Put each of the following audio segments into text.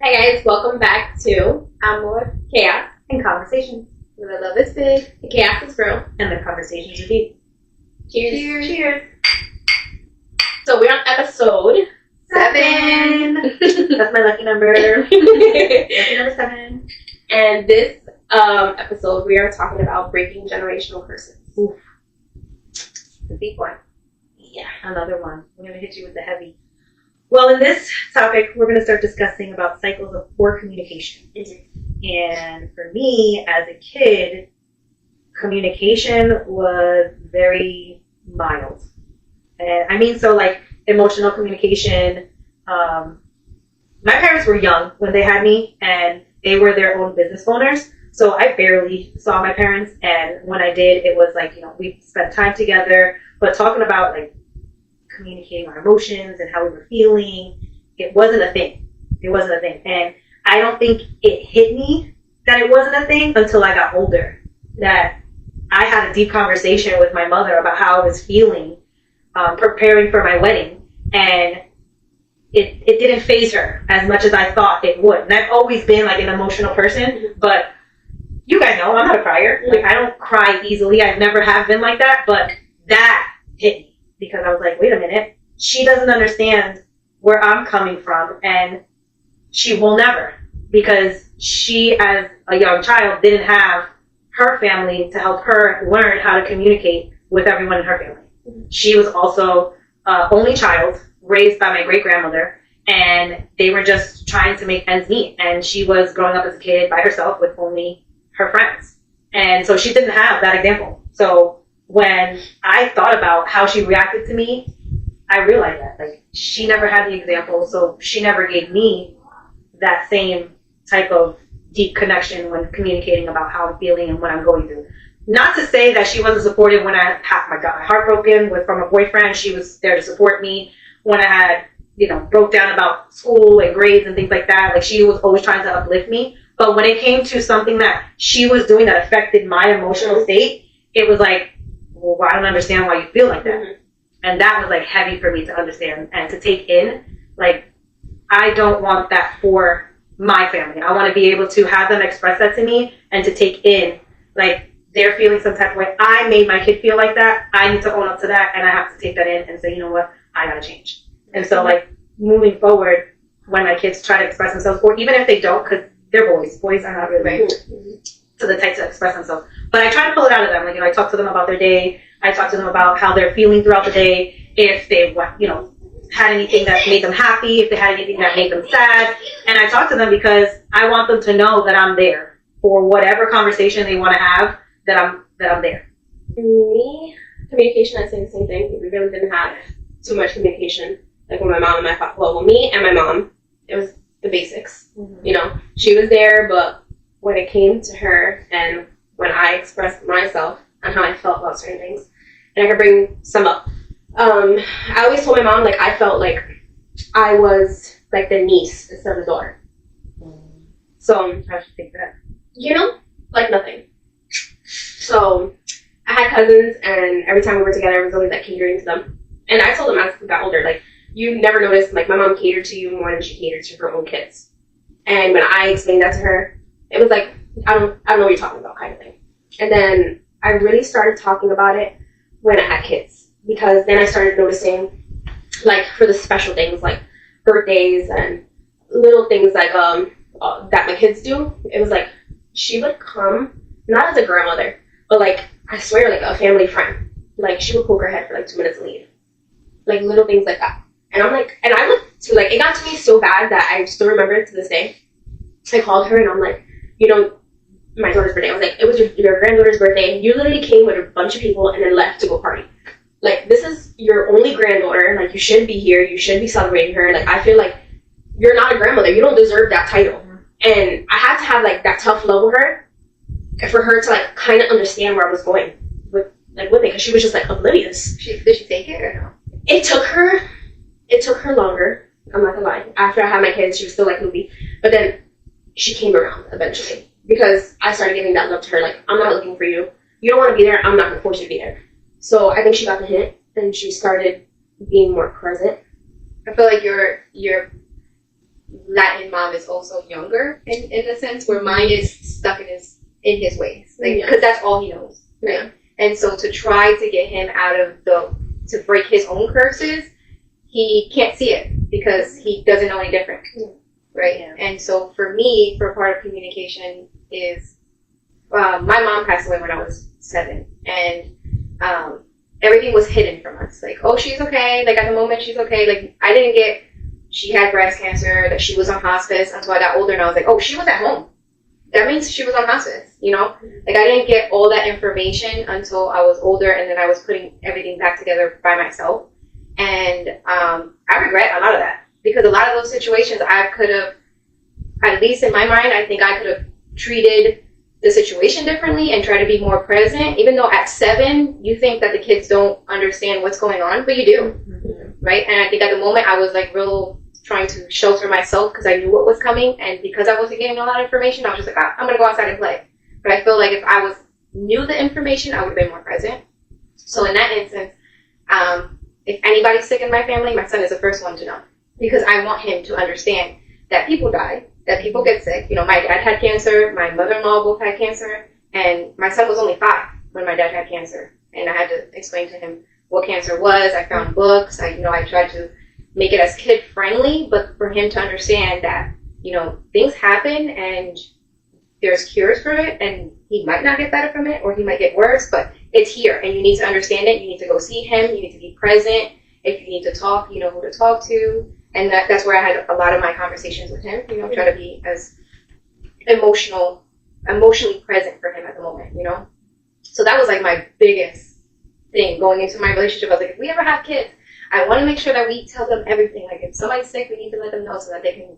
Hi guys, welcome back to Amor, Chaos, And conversations. where the love is big, the chaos is real, And the conversations are deep. Cheers. Cheers. So we're on episode 7. That's my lucky number. Lucky number 7. And this episode we are talking about breaking generational curses. Oof. The deep one. Yeah. Another one. We're going to hit you with the heavy. Well, in this topic, we're going to start discussing about cycles of poor communication. And for me, as a kid, communication was very mild. And I mean, so like emotional communication. My parents were young when they had me, and they were their own business owners. So I barely saw my parents, and when I did, it was like, we spent time together, but talking about like communicating our emotions and how we were feeling, it wasn't a thing. It wasn't a thing. And I don't think it hit me that it wasn't a thing until I got older, that I had a deep conversation with my mother about how I was feeling, preparing for my wedding, and it didn't faze her as much as I thought it would. And I've always been like an emotional person, but you guys know I'm not a crier. Like, I don't cry easily. I never have been like that, but that hit me because I was like, wait a minute, she doesn't understand where I'm coming from, and she will never, because she, as a young child, didn't have her family to help her learn how to communicate with everyone in her family. She was also only child, raised by my great-grandmother, and they were just trying to make ends meet, and she was growing up as a kid by herself with only her friends. And so she didn't have that example. So when I thought about how she reacted to me, I realized that, like, she never had the example, so she never gave me that same type of deep connection when communicating about how I'm feeling and what I'm going through. Not to say that she wasn't supportive when I got my heart broken from a boyfriend. She was there to support me. When I had, broke down about school and grades and things like that, like, she was always trying to uplift me. But when it came to something that she was doing that affected my emotional state, it was like, well, I don't understand why you feel like that. Mm-hmm. And that was like heavy for me to understand and to take in. Like, I don't want that for my family. I want to be able to have them express that to me and to take in, like, they're feeling some type of way. I made my kid feel like that. I need to own up to that, and I have to take that in and say, you know what, I gotta change. And so, like, moving forward, when my kids try to express themselves, or even if they don't, because they're boys. Boys are not really to the type to express themselves. But I try to pull it out of them. Like, I talk to them about their day. I talk to them about how they're feeling throughout the day. If they, had anything that made them happy, if they had anything that made them sad. And I talk to them because I want them to know that I'm there for whatever conversation they want to have, that I'm there. Me, communication, I'd say the same thing. We really didn't have too much communication. Like, with my mom and my father. Well, with me and my mom, it was the basics. Mm-hmm. She was there, but when it came to her and when I expressed myself and how I felt about certain things, and I could bring some up. I always told my mom, like, I felt like I was like the niece instead of the daughter. So I should think that. Like nothing. So I had cousins, and every time we were together, it was always like catering to them. And I told them as we got older, like, you never noticed, like, my mom catered to you more than she catered to her own kids. And when I explained that to her, it was like, I don't know what you're talking about, kind of thing. And then I really started talking about it when I had kids, because then I started noticing, like, for the special things, like birthdays and little things like that my kids do. It was like, she would come, not as a grandmother, but, like, I swear, like a family friend. Like, she would poke her head for like 2 minutes and leave. Like, little things like that. And I'm like, and I looked to, like, it got to me so bad that I still remember it to this day. I called her and I'm like, my daughter's birthday. I was like, it was your granddaughter's birthday. You literally came with a bunch of people and then left to go party. Like, this is your only granddaughter. Like, you should be here. You should be celebrating her. Like, I feel like you're not a grandmother. You don't deserve that title. And I had to have, like, that tough love with her for her to, like, kind of understand where I was going with it, because she was just, like, oblivious. Did she take it or no? It took her longer. I'm not gonna lie. After I had my kids, she was still, like, loopy. But then she came around eventually, because I started giving that love to her. Like, I'm not looking for you. You don't want to be there. I'm not gonna force you to be there. So I think she got the hint, and she started being more present. I feel like your Latin mom is also younger in a sense, where mine is stuck in his ways, like, because that's all he knows, right? Yeah. And so to try to get him out of to break his own curses, he can't see it because he doesn't know any different, right? Yeah. And so for me, for part of communication is, my mom passed away when I was 7, and everything was hidden from us. Like, oh, she's okay. Like, at the moment, she's okay. Like, I didn't get, she had breast cancer, that she was on hospice until I got older, and I was like, oh, she was at home. That means she was on hospice, you know? Like, I didn't get all that information until I was older, and then I was putting everything back together by myself. And I regret a lot of that, because a lot of those situations I could have, at least in my mind, I think I could have treated the situation differently and try to be more present, even though at 7, you think that the kids don't understand what's going on, but you do, right? And I think at the moment I was like real trying to shelter myself because I knew what was coming, and because I wasn't getting a lot of information, I was just like, I'm going to go outside and play. But I feel like if I knew the information, I would have been more present. So in that instance, if anybody's sick in my family, my son is the first one to know, because I want him to understand that people die, that people get sick. You know, my dad had cancer, my mother-in-law both had cancer, and my son was only 5 when my dad had cancer. And I had to explain to him what cancer was. I found books. I tried to make it as kid-friendly, but for him to understand that, you know, things happen and there's cures for it, and he might not get better from it, or he might get worse, but it's here, and you need to understand it. You need to go see him. You need to be present. If you need to talk, you know who to talk to. And that's where I had a lot of my conversations with him, you know, try to be as emotionally present for him at the moment, you know. So that was like my biggest thing going into my relationship. I was like, if we ever have kids, I want to make sure that we tell them everything. Like, if somebody's sick, we need to let them know so that they can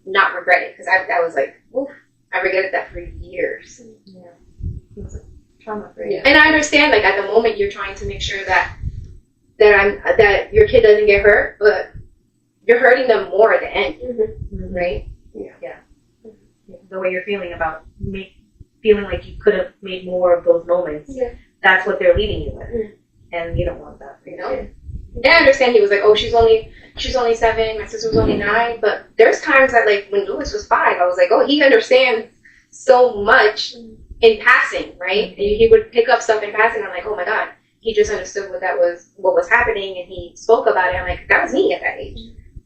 not regret it. Because I was like, oof, I regretted that for years. Yeah. It was a trauma for you. And I understand, like, at the moment you're trying to make sure that your kid doesn't get hurt, but you're hurting them more at the end, right? Yeah. The way you're feeling about feeling like you could have made more of those moments, that's what they're leaving you with. And you don't want that for your kid. And I understand he was like, oh, she's only 7, my sister was only 9, but there's times that, like, when Lewis was 5, I was like, oh, he understands so much in passing, right? And he would pick up stuff in passing, and I'm like, oh my God, he just understood what was happening, and he spoke about it. I'm like, that was me at that age.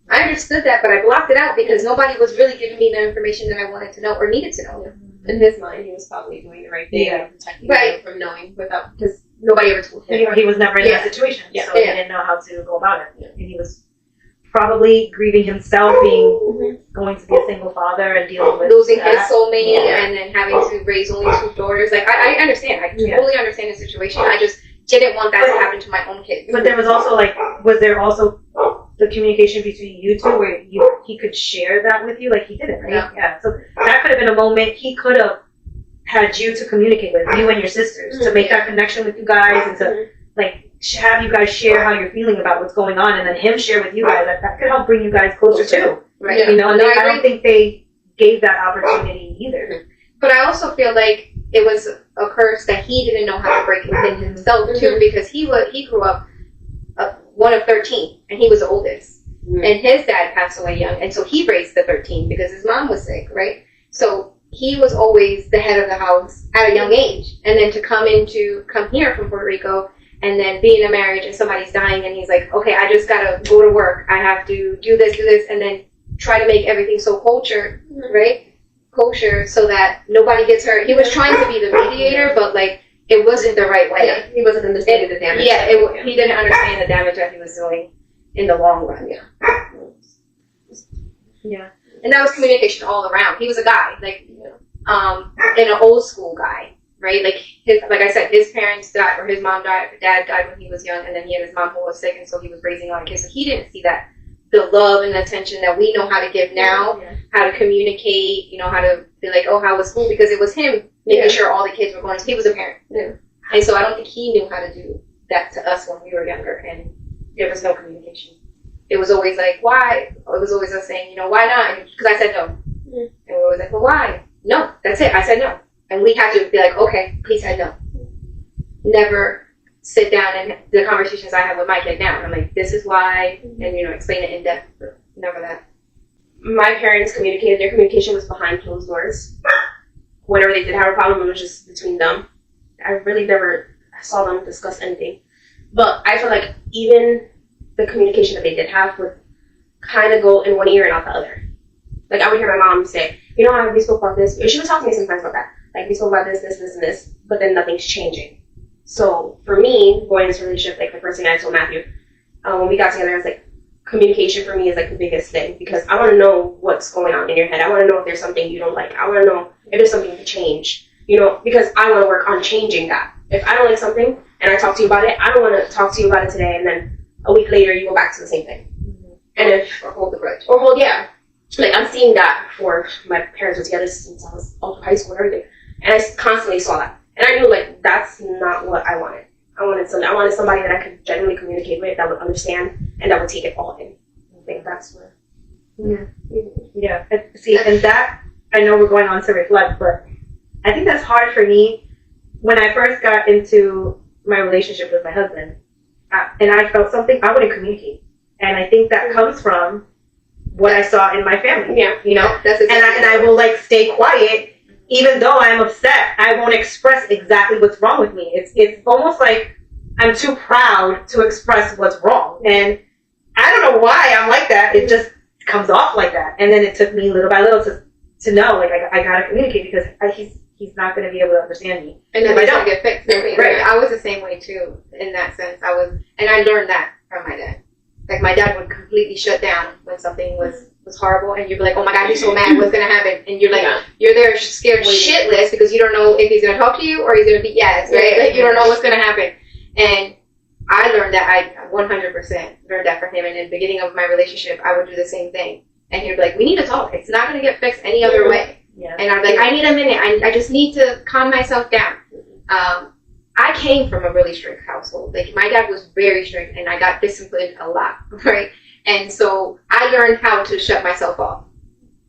I understood that, but I blocked it out because nobody was really giving me the information that I wanted to know or needed to know. In his mind, he was probably doing the right thing and protecting you from knowing without, because nobody ever told him. He was never in that situation, so he didn't know how to go about it. And he was probably grieving himself, going to be a single father and dealing with losing his soulmate and then having to raise only 2 daughters. Like, I understand. I totally understand the situation. I just didn't want that to happen to my own kids. But there was also, like, the communication between you two where he could share that with you? Like, he didn't, right? Yeah. So that could have been a moment he could have had you to communicate with, you and your sisters, to make that connection with you guys, and to, like, have you guys share how you're feeling about what's going on, and then him share with you guys. That could help bring you guys closer too. Right. You know, and I don't think they gave that opportunity either. But I also feel like it was a curse that he didn't know how to break within himself too, because he grew up one of 13, and he was the oldest. And his dad passed away young, and so he raised the 13 because his mom was sick, right? So he was always the head of the house at a young age. And then to come here from Puerto Rico and then be in a marriage and somebody's dying, and he's like, okay, I just gotta go to work. I have to do this, and then try to make everything so kosher, right? Kosher, so that nobody gets hurt. He was trying to be the mediator, but, like, it wasn't the right way. Yeah, he wasn't understanding the damage. He didn't understand the damage that he was doing in the long run. Yeah. And that was communication all around. He was a guy, like, an old school guy, right? Like I said, his parents died, or his dad died when he was young, and then he had his mom who was sick, and so he was raising a lot of kids. So he didn't see the love and attention that we know how to give now, how to communicate, how to be like, oh, how was school? Because it was him making sure all the kids were going. He was a parent. Yeah. And so I don't think he knew how to do that to us when we were younger, and there was no communication. It was always like, why? It was always us saying, why not? Because I said no. And we were always like, well, why? No, that's it. I said no. And we had to be like, okay, he said no. Never sit down and the conversations I have with my kid now. I'm like, this is why, and explain it in depth. Never that. my parents communicated. Their communication was behind closed doors. Whenever they did have a problem, it was just between them. I really never saw them discuss anything. But I feel like even the communication that they did have would kind of go in one ear and out the other. Like, I would hear my mom say, you know how we spoke about this? She would talk to me sometimes about that. Like, we spoke about this, and this, but then nothing's changing. So, for me, going into a relationship, like the first thing I told Matthew, when we got together, I was like, communication for me is like the biggest thing, because I want to know what's going on in your head. I want to know if there's something you don't like. I want to know if there's something to change, because I want to work on changing that. If I don't like something and I talk to you about it, I don't want to talk to you about it today and then a week later you go back to the same thing. Mm-hmm. And or hold the grudge. Yeah. Like, I'm seeing that for my parents were together since I was all through high school and everything. And I constantly saw that. And I knew, like, that's not what I wanted. I wanted somebody that I could genuinely communicate with, that would understand, and that would take it all in. I think that's where. Yeah. See, and that, I know we're going on to reflect, but I think that's hard for me. When I first got into my relationship with my husband, and I felt something, I wouldn't communicate. And I think that comes from what I saw in my family. Yeah. That's exactly and I will, like, stay quiet. Even though I'm upset, I won't express exactly what's wrong with me. It's almost like I'm too proud to express what's wrong. And I don't know why I'm like that. It just comes off like that. And then it took me little by little to know, like, I gotta communicate, because he's not going to be able to understand me. And then I don't get fixed. Right. I was the same way too, in that sense. And I learned that from my dad. Like, my dad would completely shut down when something was horrible, and you'd be like, oh my God, he's so mad, what's going to happen? And you're like, you're there scared shitless, because you don't know if he's going to talk to you or he's going to be yes, right? Like, you don't know what's going to happen. And I learned that, I 100% learned that from him. And in the beginning of my relationship, I would do the same thing. And he'd be like, we need to talk. It's not going to get fixed any other way. Yeah. And I'd be like, I need a minute. I just need to calm myself down. I came from a really strict household. Like, my dad was very strict, and I got disciplined a lot, right? And so I learned how to shut myself off.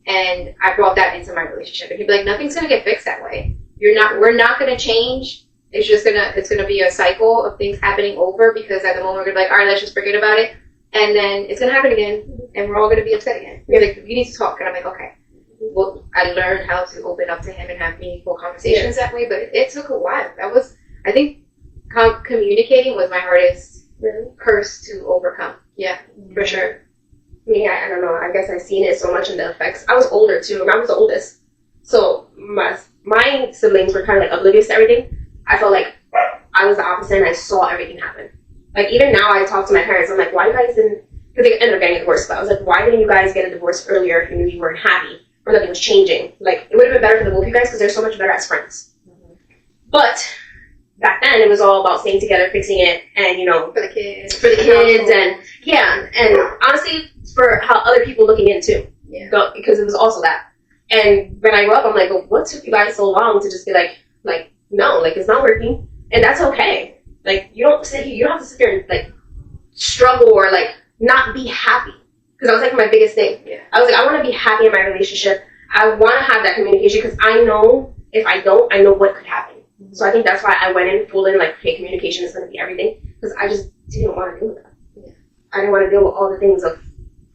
And I brought that into my relationship. And he'd be like, nothing's going to get fixed that way. We're not going to change. It's going to be a cycle of things happening over, because at the moment we're going to be like, all right, let's just forget about it. And then it's going to happen again, and we're all going to be upset again. You're like, you need to talk. And I'm like, okay. Well, I learned how to open up to him and have meaningful conversations that way, but it took a while. I think communicating was my hardest curse to overcome. Yeah, for sure. I don't know. I guess I've seen it so much in the effects. I was older too. I was the oldest. So my siblings were kind of like oblivious to everything. I felt like I was the opposite, and I saw everything happen. Like, even now I talk to my parents, I'm like, why you guys didn't, because they ended up getting a divorce, but I was like, why didn't you guys get a divorce earlier if you knew you weren't happy or nothing was changing? Like, it would have been better for the both of you guys, because they're so much better as friends. Mm-hmm. But back then it was all about staying together, fixing it, and for the kids, and honestly, for how other people looking in too. Yeah. Because it was also that. And when I grew up, I'm like, well, what took you guys so long to just be like, no, like, it's not working, and that's okay. Like, you don't have to sit there and, like, struggle or, like, not be happy. Because that was, like, my biggest thing. Yeah. I was like, I want to be happy in my relationship. I want to have that communication, because I know if I don't, I know what could happen. Mm-hmm. So I think that's why I went in full in, like, okay, communication is going to be everything. Because I just didn't want to deal with that. Yeah. I didn't want to deal with all the things of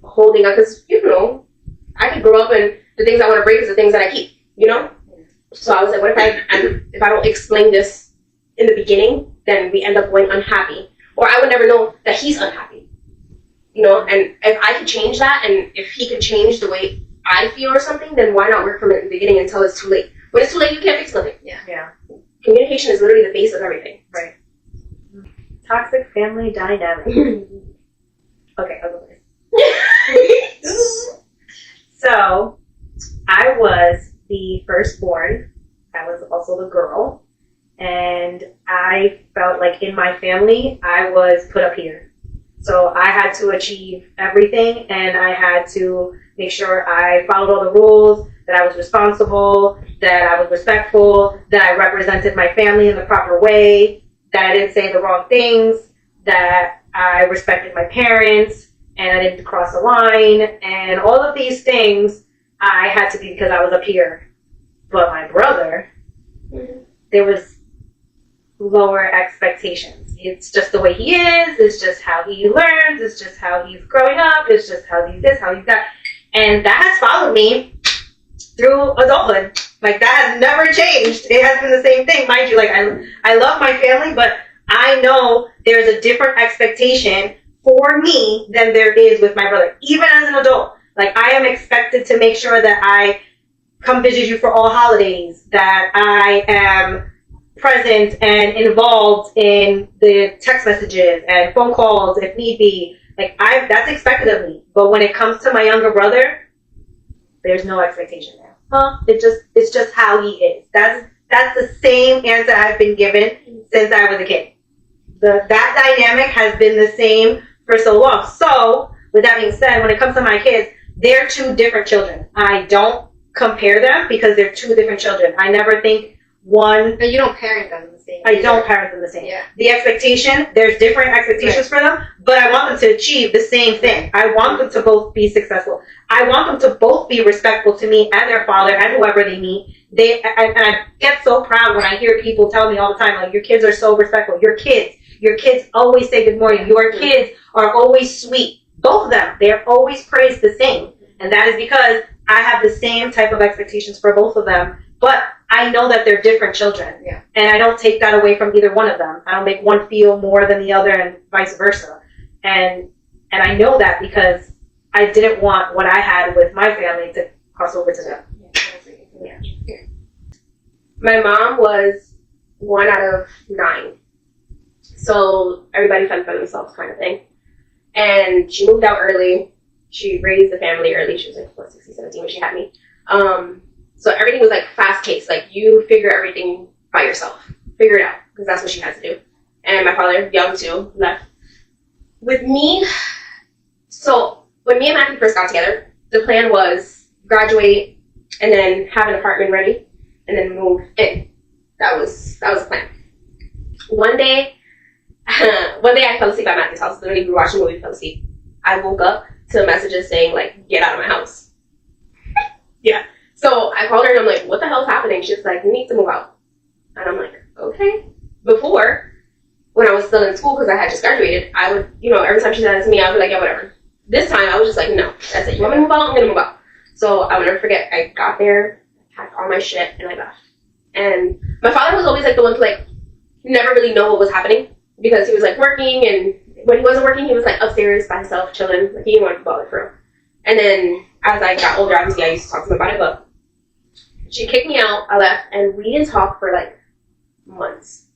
holding on. Because, I could grow up and the things I want to break is the things that I keep, Yeah. So I was like, what if I don't explain this in the beginning, then we end up going unhappy. Or I would never know that he's unhappy. And if I could change that, and if he could change the way I feel or something, then why not work from it in the beginning until it's too late? When it's too late, you can't fix nothing. Yeah. Communication is literally the base of everything. Right. Toxic family dynamic. Okay, I'll go first. So, I was the firstborn. I was also the girl. And I felt like in my family, I was put up here. So I had to achieve everything, and I had to make sure I followed all the rules, that I was responsible, that I was respectful, that I represented my family in the proper way, that I didn't say the wrong things, that I respected my parents, and I didn't cross the line, and all of these things I had to be because I was up here. But my brother, there was lower expectations. It's just the way he is, it's just how he learns, it's just how he's growing up, it's just how he's this, how he's that. And that has followed me through adulthood. Like, that has never changed. It has been the same thing. Mind you, like, I love my family, but I know there's a different expectation for me than there is with my brother. Even as an adult, like, I am expected to make sure that I come visit you for all holidays, that I am present and involved in the text messages and phone calls if need be. Like, that's expected of me. But when it comes to my younger brother, there's no expectation there. It's just how he is. That's the same answer I've been given since I was a kid. That dynamic has been the same for so long. So, with that being said, when it comes to my kids, they're two different children. I don't compare them because they're two different children. I never think one... But you don't parent them the same. I don't parent them the same. Yeah. The expectation, there's different expectations for them, but I want them to achieve the same thing. I want them to both be successful. I want them to both be respectful to me and their father and whoever they meet. And I get so proud when I hear people tell me all the time, like, your kids are so respectful. Your kids always say good morning. Your kids are always sweet. Both of them, they're always praised the same. And that is because I have the same type of expectations for both of them, but I know that they're different children. Yeah. And I don't take that away from either one of them. I don't make one feel more than the other and vice versa. And I know that because I didn't want what I had with my family to cross over to them. Yeah. My mom was 1 out of 9. So everybody fend for themselves kind of thing. And she moved out early. She raised the family early. She was like 16, 17 when she had me. So everything was like fast paced. Like, you figure everything by yourself. Figure it out. Because that's what she had to do. And my father, young too, left. With me, so when me and Matthew first got together, the plan was graduate and then have an apartment ready and then move in. That was the plan. One day I fell asleep at Matthew's house. Literally, we were watching a movie, fell asleep. I woke up to messages saying, like, get out of my house. Yeah. So I called her and I'm like, what the hell's happening? She's like, you need to move out. And I'm like, okay. Before, when I was still in school, because I had just graduated, I would, every time she said that to me, I would be like, yeah, whatever. This time, I was just like, no, that's it. You want me to move out? I'm going to move out. So I will never forget, I got there, packed all my shit, and I left. And my father was always like the one to, like, never really know what was happening because he was, like, working, and when he wasn't working, he was, like, upstairs by himself, chilling. Like, he didn't want to bother for him. And then as I got older, obviously, I used to talk to him about it, but she kicked me out, I left, and we didn't talk for, like, months.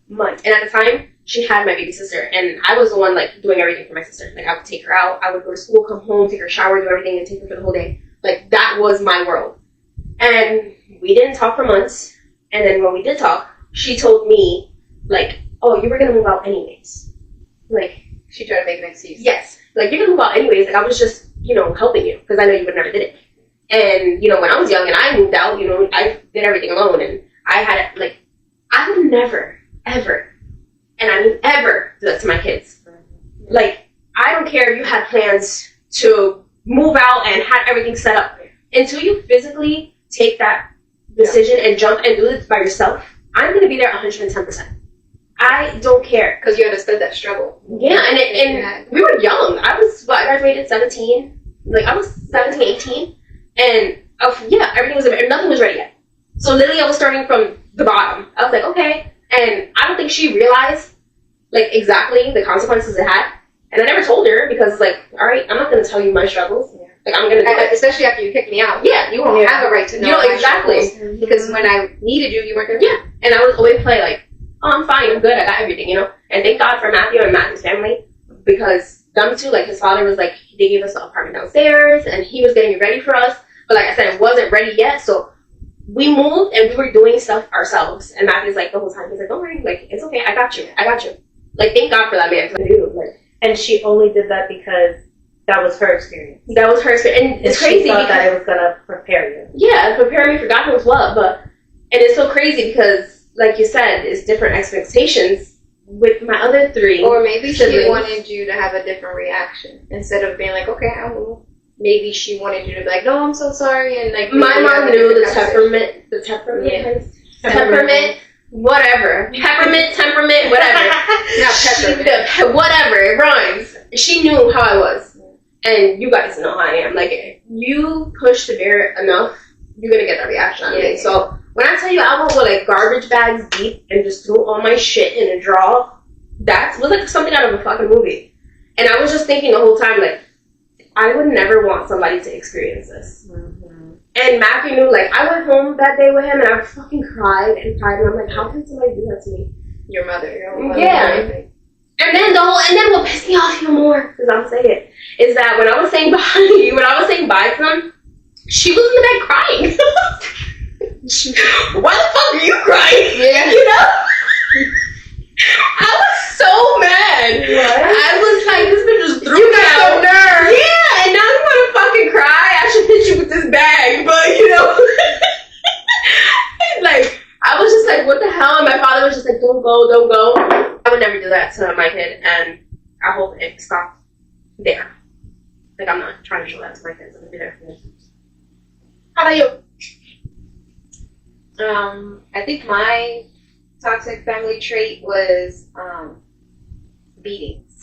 And at the time, she had my baby sister, and I was the one, like, doing everything for my sister. Like, I would take her out, I would go to school, come home, take her shower, do everything, and take her for the whole day. Like, that was my world. And we didn't talk for months, and then when we did talk, she told me, like, oh, you were gonna move out anyways. Like, She tried to make an excuse. yes. Like, you're gonna move out anyways. Like, I was just, helping you, because I know you would never did it. And, when I was young and I moved out, I did everything alone, and I had, like, I would never, ever, and I mean ever, do that to my kids. Like, I don't care if you had plans to move out and had everything set up. Until you physically take that decision and jump and do it by yourself, I'm going to be there 110%. I don't care. Because you understood that struggle. Yeah, and we were young. I graduated 17. Like, I was 17, 18. And, everything nothing was ready yet. So literally I was starting from the bottom. I was like, okay. And I don't think she realized, like, exactly the consequences it had. And I never told her because, like, all right, I'm not going to tell you my struggles. Yeah. Like, I'm going to do it. Especially after you kicked me out. Yeah. You won't have a right to know my exactly. struggles. Because when I needed you, you weren't there. Yeah. And I was always play, like, oh, I'm fine, I'm good, I got everything, And thank God for Matthew and Matthew's family because them two, like, his father was, like, they gave us the apartment downstairs and he was getting it ready for us. But like I said, it wasn't ready yet, so we moved and we were doing stuff ourselves. And Matthew's like, the whole time, he's like, don't worry, like, it's okay, I got you. Like, thank God for that man. And she only did that because that was her experience. That was her experience. And it's crazy she thought because that it was going to prepare you. Yeah, prepare me for God knows what. And it's so crazy because, like you said, it's different expectations with my other 3. Or maybe siblings. She wanted you to have a different reaction. Instead of being like, okay, I will. Maybe she wanted you to be like, no, I'm so sorry. And like, my mom knew the temperament, whatever. Peppermint, temperament, whatever. Not peppermint. Whatever, it rhymes. She knew how I was. And you guys know how I am. Like, if you push the bear enough, you're gonna get that reaction out of me. So when I tell you I will go like garbage bags deep and just throw all my shit in a drawer, that was like something out of a fucking movie. And I was just thinking the whole time, like, I would never want somebody to experience this. Mm-hmm. And Matthew knew, like, I went home that day with him and I fucking cried and cried. And I'm like, how can somebody do that to me? Your mother. Your own mother. Yeah. And then what pissed me off even more, because I'm saying, is that when I was saying bye to them, she was in the bed crying. Why the fuck are you crying? Yeah. You know? I was so mad. What? I was like, this bitch just threw me out. So nerve. Yeah, and now you want to fucking cry? I should hit you with this bag, but you know. Like, I was just like, what the hell? And my father was just like, don't go. I would never do that to my kid, and I hope it stopped there. Like, I'm not trying to show that to my kids. I'm gonna be there for them. How about you? I think my toxic family trait was beatings,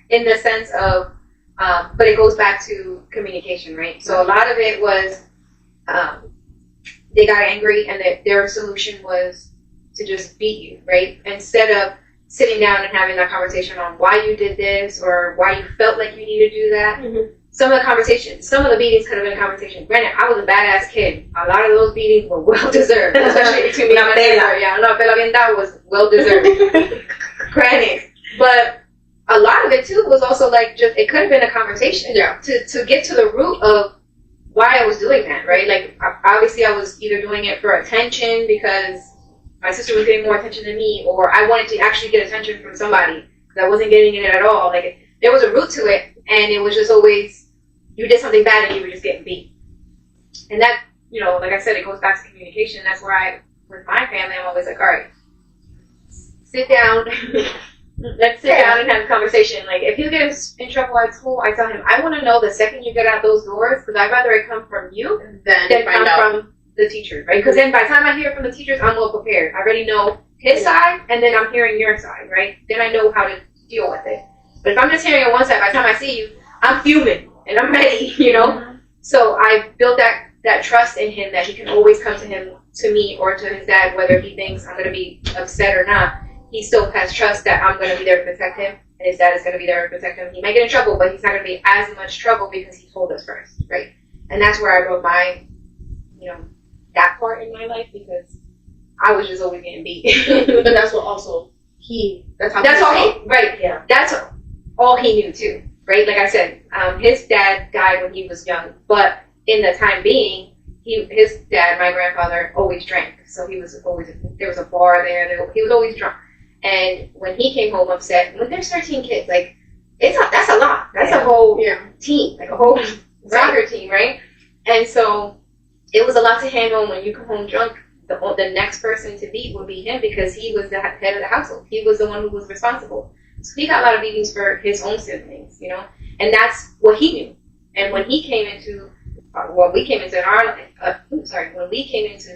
in the sense of, but it goes back to communication, right? So a lot of it was they got angry, and their solution was to just beat you, right? Instead of sitting down and having that conversation on why you did this or why you felt like you needed to do that. Mm-hmm. Some of the beatings could have been a conversation. Granted, I was a badass kid. A lot of those beatings were well deserved, especially between me and my sister. Yeah, La Pela Vienta was well deserved. Granted, but a lot of it too was also like just it could have been a conversation. Yeah. To get to the root of why I was doing that, right? Like obviously I was either doing it for attention because my sister was getting more attention than me, or I wanted to actually get attention from somebody because I wasn't getting it at all. Like there was a root to it, and it was just always. You did something bad and you were just getting beat. And that, you know, like I said, it goes back to communication. That's where with my family, I'm always like, all right, sit down. Let's sit down and have a conversation. Like, if you get in trouble at school, I tell him, I want to know the second you get out those doors, because I'd rather it come from you than come from the teachers, right? Because then by the time I hear from the teachers, I'm well prepared. I already know his side, and then I'm hearing your side, right? Then I know how to deal with it. But if I'm just hearing on one side, by the time I see you, I'm fuming. And I'm ready, you know? Mm-hmm. So I built that trust in him that he can always come to me, or to his dad, whether he thinks I'm going to be upset or not. He still has trust that I'm going to be there to protect him, and his dad is going to be there to protect him. He might get in trouble, but he's not going to be as much trouble because he told us first, right? And that's where I wrote my, you know, that part in my life, because I was just always getting beat. But that's what also that's all he, right? Yeah. That's all he knew too. Right, like I said, his dad died when he was young, but in the time being, his dad, my grandfather, always drank. So he was always, there was a bar there, he was always drunk. And when he came home upset, when there's 13 kids, like, that's a lot. That's a whole team, like a whole soccer team, right? And so it was a lot to handle. When you come home drunk, the next person to beat would be him, because he was the head of the household. He was the one who was responsible. So he got a lot of beatings for his own siblings, you know, and that's what he knew. And when he came into, when we came into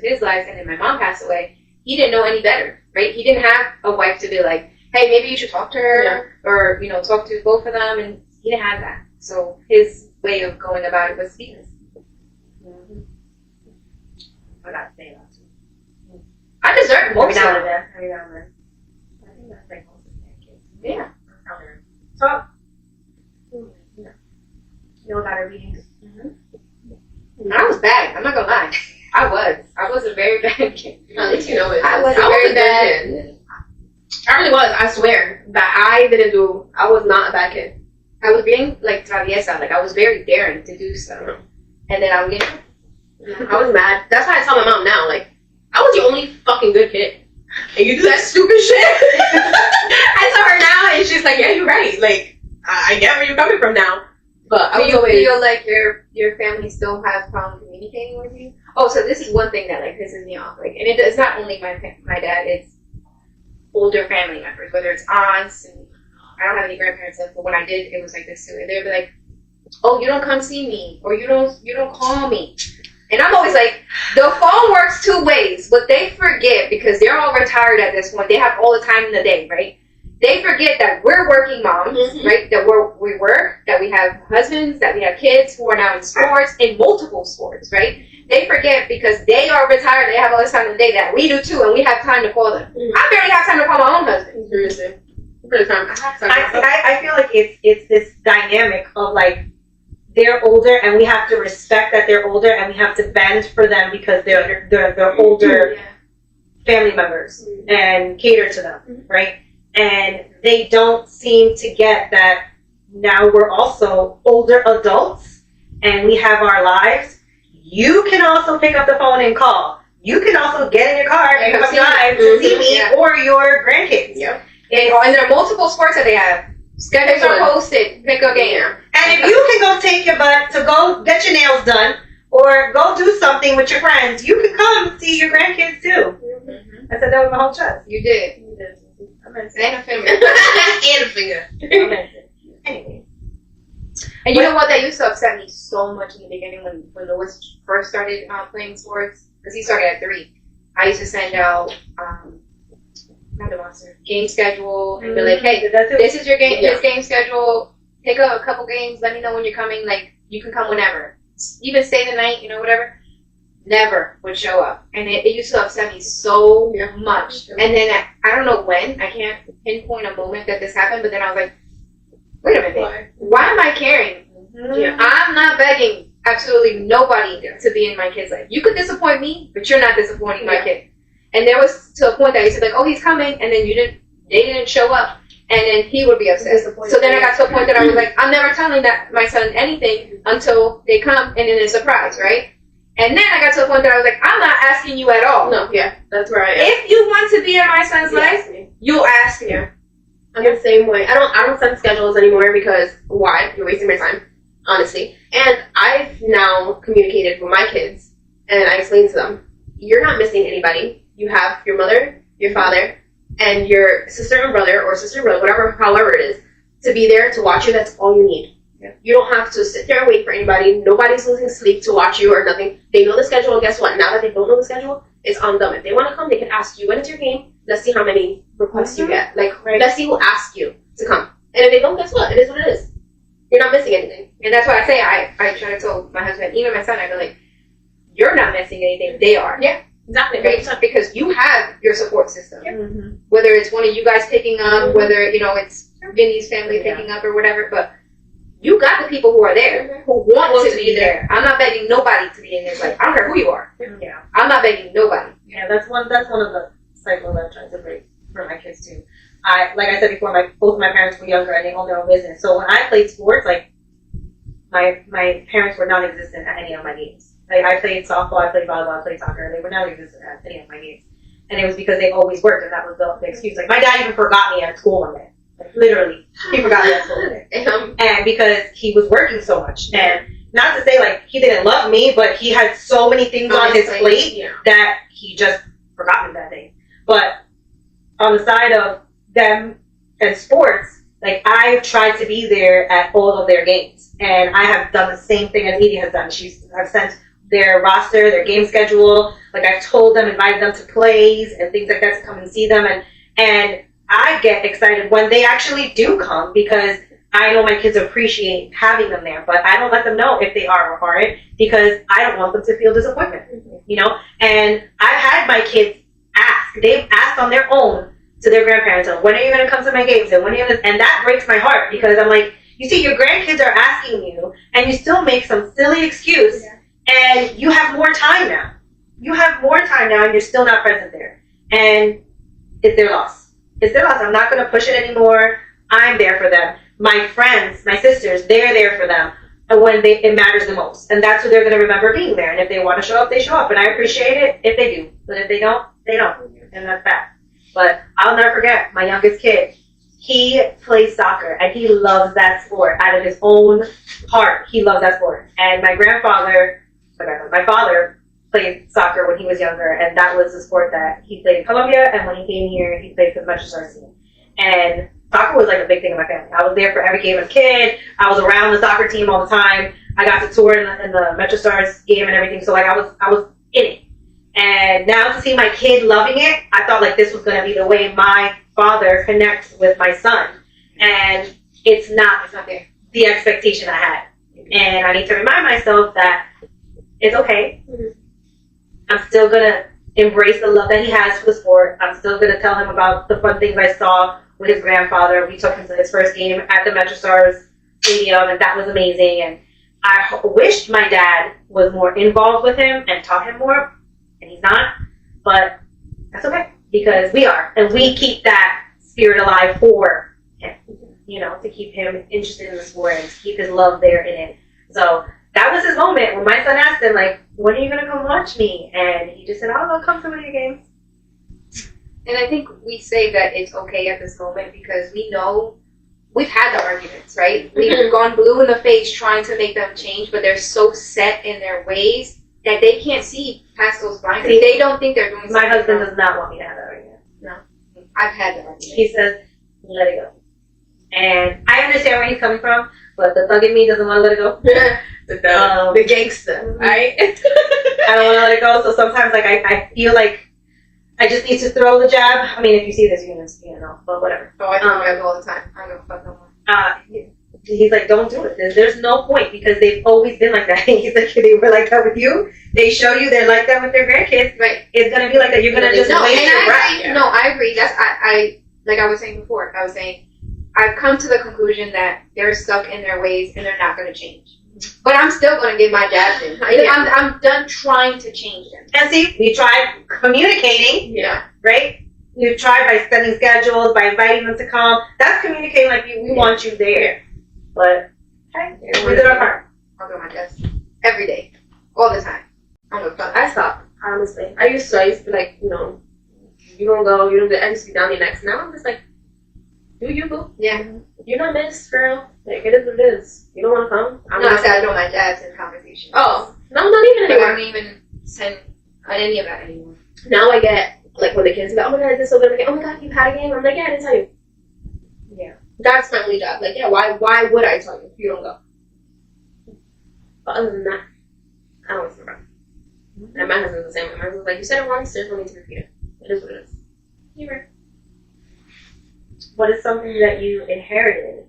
his life, and then my mom passed away, he didn't know any better, right? He didn't have a wife to be like, hey, maybe you should talk to her, or, you know, talk to both of them, and he didn't have that. So his way of going about it was beatings. Mm-hmm. I gotta say that too. I deserve more. Every now and then. I think that's like most of the kids. Yeah. So, you know about our readings. Mm-hmm. I was bad. I'm not gonna lie. I was a very bad kid. At least you know it. I was a very bad kid. I really was. I swear that I was not a bad kid. I was being like traviesa. Like I was very daring to do stuff, and then I would get. I was mad. That's why I tell my mom now. Like I was the only fucking good kid. And you do that stupid shit. I tell her now, and she's like, "Yeah, you're right. Like, I get where you're coming from now." But I was always feel like your family still has problem communicating with you. Oh, so this is one thing that like pisses me off. Like, and it's not only my dad; it's older family members, whether it's aunts, and I don't have any grandparents left. But when I did, it was like this too. They'd be like, "Oh, you don't come see me, or you don't call me." And I'm always like, the phone works two ways. What they forget, because they're all retired at this point, they have all the time in the day, right? they forget that we're working moms, right? That we work, that we have husbands, that we have kids who are now in sports, in multiple sports, right? They forget because they are retired, they have all this time in the day that we do too, and we have time to call them. I barely have time to call my own husband. Seriously. I feel like it's this dynamic of like they're older and we have to respect that they're older and we have to bend for them because they're older family members and cater to them, right? And they don't seem to get that now we're also older adults and we have our lives. You can also pick up the phone and call. You can also get in your car and come drive to see me or your grandkids. Yeah. And there are multiple sports that they have. Schedules are posted. Pick a game. And if you can go take your butt to go get your nails done or go do something with your friends, you can come see your grandkids too. I said that with my whole chest. You did. And a finger. And a finger. Anyway. And you know what? That used to upset me so much in the beginning when Louis first started playing sports. Because he started at 3. I used to send out game schedule and be like, hey, this is your game, his game schedule. Pick up a couple games. Let me know when you're coming. Like, you can come whenever. Even stay the night, whatever. Never would show up. And it used to upset me so much. And then I don't know when. I can't pinpoint a moment that this happened. But then I was like, wait a minute. Why am I caring? I'm not begging absolutely nobody to be in my kid's life. You could disappoint me, but you're not disappointing my kid. And there was to a point that you said like, oh, he's coming, and then they didn't show up, and then he would be upset. So then I got to a point that I was like, I'm never telling my son anything until they come, and then it's a surprise, right? And then I got to a point that I was like, I'm not asking you at all. No, that's where I am. If you want to be in my son's life, you'll ask me. I'm the same way. I don't send schedules anymore because why? You're wasting my time, honestly. And I've now communicated with my kids, and I explained to them, you're not missing anybody. You have your mother, your father, and your sister and brother, or sister and brother, whatever, however it is, to be there to watch you. That's all you need. You don't have to sit there and wait for anybody. Nobody's losing sleep to watch you or nothing. They know the schedule, and guess what? Now that they don't know the schedule, it's on them. If they want to come, they can ask you, when is your game? Let's see how many requests you get. Let's see who asks you to come. And if they don't, guess what? It is what it is. You're not missing anything. And that's why I say, I try to tell my husband, even my son, I go like, you're not missing anything. They are. Yeah. Exactly. Because you have your support system. Whether it's one of you guys picking up, whether, it's Vinny's family picking up or whatever, but you got the people who are there, who want to be there. I'm not begging nobody to be in his life. I don't care who you are. Yeah. I'm not begging nobody. Yeah, that's one of the cycles I'm trying to break for my kids too. Like I said before, both of my parents were younger and they owned their own business. So when I played sports, like my parents were non-existent at any of my games. Like I played softball, I played volleyball, I played soccer. They were non-existent at any of my games, and it was because they always worked, and that was the excuse. Like my dad even forgot me at school one day. Like literally, he forgot me at school one day, and because he was working so much. And not to say like he didn't love me, but he had so many things on his plate that he just forgot me that day. But on the side of them and sports, like I've tried to be there at all of their games, and I have done the same thing as Edie has done. I've sent their roster, their game schedule. Like I've told them, invited them to plays and things like that to come and see them, and I get excited when they actually do come because I know my kids appreciate having them there, but I don't let them know if they are or aren't because I don't want them to feel disappointment, And I've had my kids ask. They've asked on their own to their grandparents, when are you going to come to my games? And when are you going to? And that breaks my heart because I'm like, you see, your grandkids are asking you, and you still make some silly excuse, and you have more time now. You have more time now, and you're still not present there. And it's their loss. It's their loss. I'm not going to push it anymore. I'm there for them. My friends, my sisters, they're there for them when it matters the most. And that's who they're going to remember being there. And if they want to show up, they show up. And I appreciate it if they do. But if they don't, they don't. And that's that. But I'll never forget my youngest kid. He plays soccer, and he loves that sport. Out of his own heart, he loves that sport. And my father played soccer when he was younger, and that was the sport that he played in Colombia, and when he came here, he played for the Metro Stars team. And soccer was like a big thing in my family. I was there for every game as a kid. I was around the soccer team all the time. I got to tour in the Metro Stars game and everything, so like I was in it. And now to see my kid loving it, I thought like this was going to be the way my father connect with my son. And it's not there. the expectation I had. And I need to remind myself that it's okay. I'm still going to embrace the love that he has for the sport. I'm still going to tell him about the fun things I saw with his grandfather. We took him to his first game at the MetroStars Stadium, and that was amazing. And I wished my dad was more involved with him and taught him more, and he's not. But that's okay, because we are. And we keep that spirit alive for him, you know, to keep him interested in the sport and to keep his love there in it. So that was his moment when my son asked him, like, when are you going to come watch me? And he just said, I'll come to one of your games. And I think we say that it's okay at this moment because we know we've had the arguments, right? We've gone blue in the face trying to make them change, but they're so set in their ways that they can't see past those blinders. They don't think they're doing something My husband wrong. does not want me to have that argument. No. I've had the argument. He says, let it go. And I understand where he's coming from, but the thug in me doesn't want to let it go. the gangster, right? I don't want to let it go, so sometimes like I feel like I just need to throw the jab. I mean, if you see this, you're going to see it, but whatever. Oh, I throw jabs all the time. I don't fuck no more. He's like, don't do it. There's no point because they've always been like that. He's like, they were like that with you. They show you they're like that with their grandkids. Right. It's going to be like that. You're going to just waste your breath. No, I agree. That's I like I was saying before. I was saying I've come to the conclusion that they're stuck in their ways and they're not going to change. But I'm still going to get my jabs in. I'm done trying to change them. And see, we tried communicating. Yeah. Right? We've tried by setting schedules, by inviting them to come. That's communicating like we want you there. But, hey, we did our part. I'll do my best. Every day. All the time. I stopped, honestly. I used to be like, you know, you don't go, you don't get, I used to be down your next. Now I'm just like, do you go? Yeah. You're not missed, girl. Like, it is what it is. You don't want to come? I said I throw my jabs in conversation. Oh, no, not even Like, I anymore. don't even send any of that anymore. Now I get, like, when the kids go, oh my god, this is so good. I'm like, oh my god, you had a game? I'm like, yeah, I didn't tell you. Yeah. That's my only job. Like, yeah, why would I tell you if you don't go? But other than that, I don't listen to them. And my husband's the same way. My husband's like, you said it once, there's no need to repeat it. It is what it is. You're right. What is something that you inherited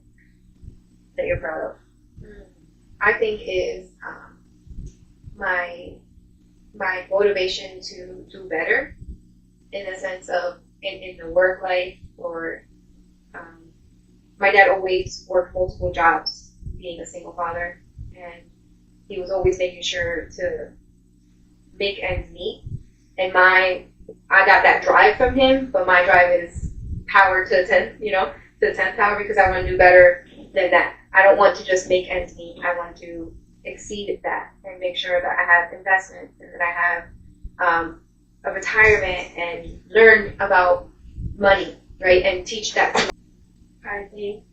that you're proud of? I think is my motivation to do better in the sense of in the work life or my dad always worked multiple jobs being a single father and he was always making sure to make ends meet and I got that drive from him but my drive is power to 10 to 10th power because I want to do better than that. I don't want to just make ends meet. I want to exceed that and make sure that I have investments and that I have a retirement and learn about money, right? And teach that to I think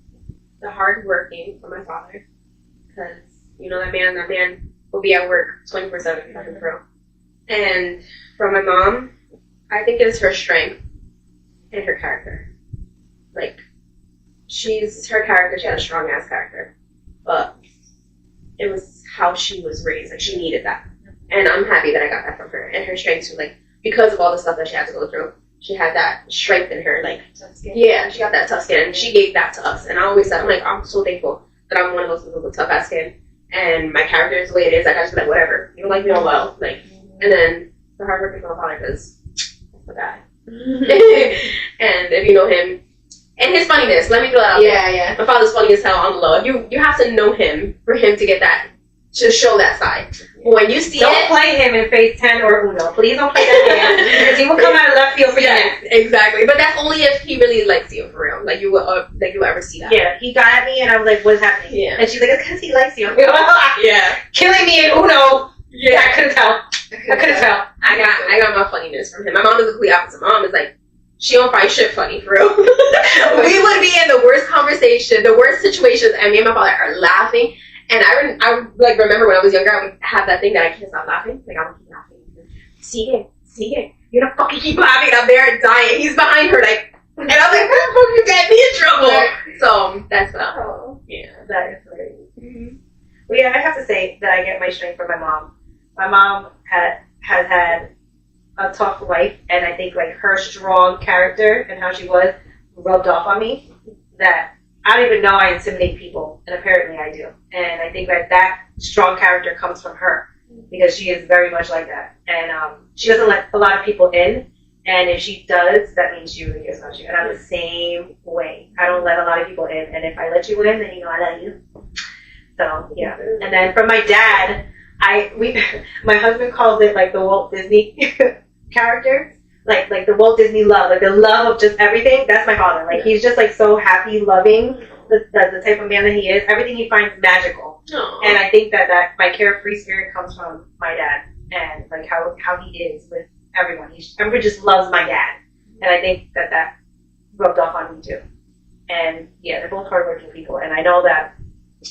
the hard working for my father, because that man will be at work 24/7 fucking through. And from my mom, I think it's her strength and her character. Like, her character, she had a strong ass character, but it was how she was raised. Like, she needed that, and I'm happy that I got that from her. And her strength too, like, because of all the stuff that she had to go through, she had that strength in her. Like, yeah, she got that tough skin, and she gave that to us. And I always said, I'm so thankful that I'm one of those people with tough ass skin, and my character is the way it is. Like, I just be like, whatever, you don't like me, oh well. Like, and then the hard work is my father, because that's my guy. And if you know him. And his funniness, let me throw that out there. Yeah. My father's funny as hell on the low. You have to know him for him to get that, to show that side. When you see Don't play him in Phase 10 or Uno. Please don't play that game. Because he will come out of left field for you next. Exactly. But that's only if he really likes you, for real. Like, you will ever see that. Yeah, he got at me and I was like, what's happening? Yeah. And she's like, it's because he likes you. Yeah. Killing me in Uno. Yeah. I couldn't tell. I got my funniness from him. My mom is the complete opposite. My mom is like, she don't find shit funny, for real. We would be in the worst conversation, the worst situations, and me and my father are laughing. And I remember when I was younger, I would have that thing that I can't stop laughing. Like, I would keep laughing. See it. You don't fucking keep laughing. I'm there dying. He's behind her, like, and I'm like, how the fuck you get me in trouble? So that's yeah. That is hilarious. Mm-hmm. Well, yeah, I have to say that I get my strength from my mom. My mom has had a tough life, and I think like her strong character and how she was rubbed off on me that I don't even know I intimidate people, and apparently I do. And I think that strong character comes from her because she is very much like that. And she doesn't let a lot of people in, and if she does, that means she really cares about you. And I'm the same way. I don't let a lot of people in, and if I let you in, then you know I love you. So, yeah. And then from my dad, my husband calls it like the Walt Disney character. Like the Walt Disney love, like the love of just everything. That's my father. Like he's just like so happy, loving, the type of man that he is. Everything he finds magical. Aww. And I think that my carefree spirit comes from my dad and like how he is with everyone. Everybody just loves my dad, and I think that rubbed off on me too. And yeah, they're both hardworking people, and I know that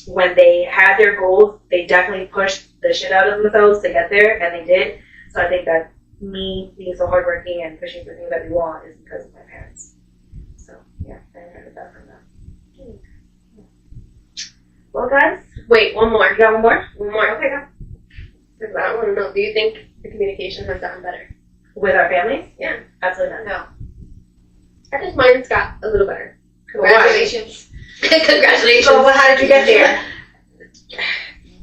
when they had their goals, they definitely pushed the shit out of themselves to get there, and they did. So I think that me being so hardworking and pushing for things that we want is because of my parents. So yeah, I heard that from them. Well, guys, Wait, one more. you got one more? One more. Okay, go. Because I want to know, do you think the communication has gotten better? With our families? Yeah. Absolutely not. No. I think mine's got a little better. Congratulations. Congratulations. So, how did you get there?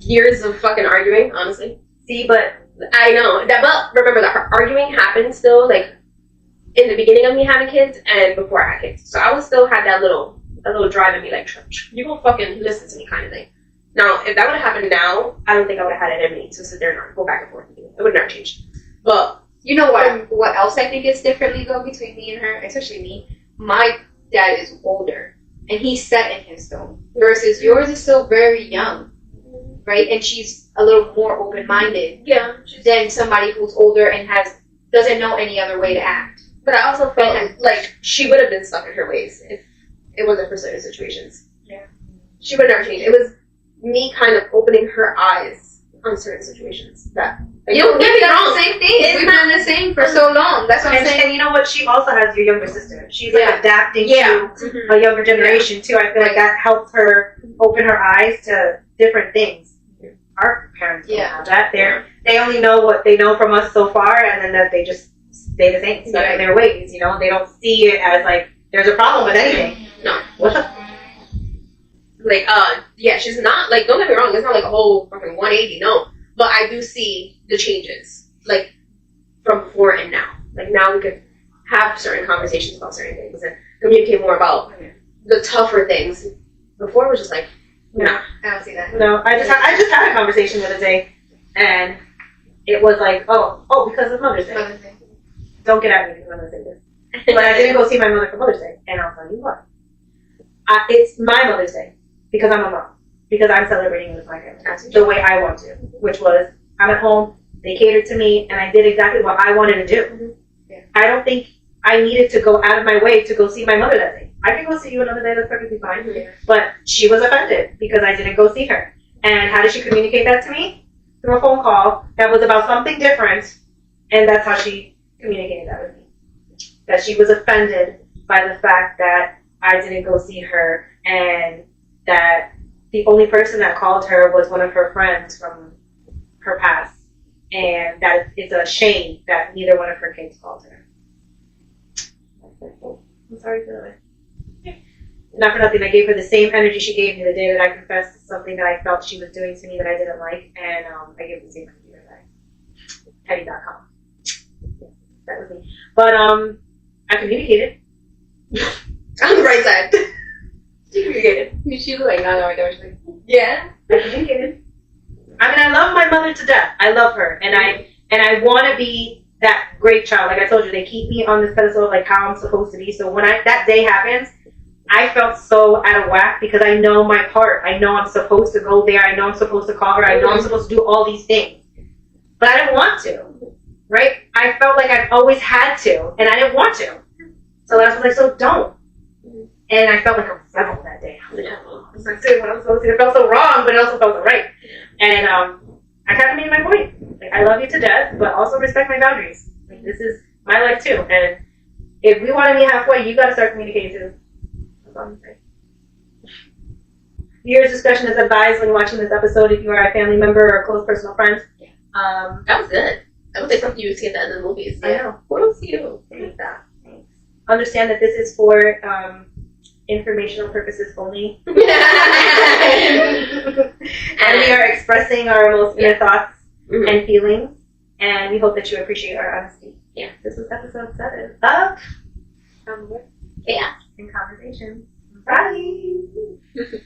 Years of fucking arguing, honestly. See, but I know that, but remember that arguing happened still, like in the beginning of me having kids and before I had kids. So I would still have that little drive in me, like you gonna fucking listen to me kind of thing. Now, if that would have happened now, I don't think I would have had it in me to sit there and go back and forth. It would never change. But You know what else I think is differently though between me and her, especially me? My dad is older and he's set in his stone versus yours is still very young, right? And she's a little more open-minded yeah, than somebody who's older and doesn't know any other way to act. but I also felt like she would have been stuck in her ways if it wasn't for certain situations. Yeah. She would never change. It was me kind of opening her eyes on certain situations that. Like, You don't get we've me done wrong. the same thing. It's We've not- done the same for so long. That's what I'm saying. and you know what? She also has your younger sister. She's like Yeah. adapting Yeah. to a younger generation too. I feel like that helped her open her eyes to different things. Our parents don't have that. They only know what they know from us so far, and then that they just stay the same, stuck in their ways. You know, they don't see it as like there's a problem with anything. No. What's up? Like, yeah, she's not, like, don't get me wrong, it's not like a whole fucking 180, no. But I do see the changes, like, from before and now. Like, now we could have certain conversations about certain things and communicate more about the tougher things. Before it was just like, nah. I don't see that. No, I just had a conversation the other day, and it was like, oh, because of Mother's Day. Mother's Day. Don't get at me because I'm gonna say this. But I didn't go see my mother for Mother's Day, and I'll tell you why. It's my Mother's Day because I'm a mom, because I'm celebrating with my family the way I want to, which was I'm at home, they catered to me, and I did exactly what I wanted to do. Yeah. I don't think I needed to go out of my way to go see my mother that day. I can go see you another day, that's perfectly fine. Yeah. But she was offended because I didn't go see her. And how did she communicate that to me? Through a phone call that was about something different, and that's how she communicated that with me. That she was offended by the fact that I didn't go see her, and that the only person that called her was one of her friends from her past, and that it's a shame that neither one of her kids called her. I'm sorry for that. Not for nothing, I gave her the same energy she gave me the day that I confessed something that I felt she was doing to me that I didn't like, and I gave her the same energy to her back. Teddy.com. That was me. But I communicated. On the right side. She communicated. She was like, no, right there. She's like, Yeah. I communicated. I mean, I love my mother to death. I love her, and I want to be that great child. Like I told you, they keep me on this pedestal of like how I'm supposed to be. So when that day happens, I felt so out of whack because I know my part. I know I'm supposed to go there. I know I'm supposed to call her. I know I'm supposed to do all these things, but I didn't want to. Right? I felt like I've always had to, and I didn't want to. So I was like, so don't. And I felt like a rebel that day. I was like, doing what I'm supposed to. It felt so wrong, but it also felt so right. And I kind of made my point. Like, I love you to death, but also respect my boundaries. Like, this is my life too. And if we want to meet halfway, you got to start communicating too. That's all I'm saying. Viewers' discretion is advised when watching this episode if you are a family member or a close personal friend. That was good. That was like something you would see at the end of the movies. I know. Kudos to you. Thanks. understand that this is for informational purposes only. And we are expressing our most inner thoughts and feelings, and we hope that you appreciate our honesty. Yeah. This was episode 7 of Yeah. In Conversation. Bye!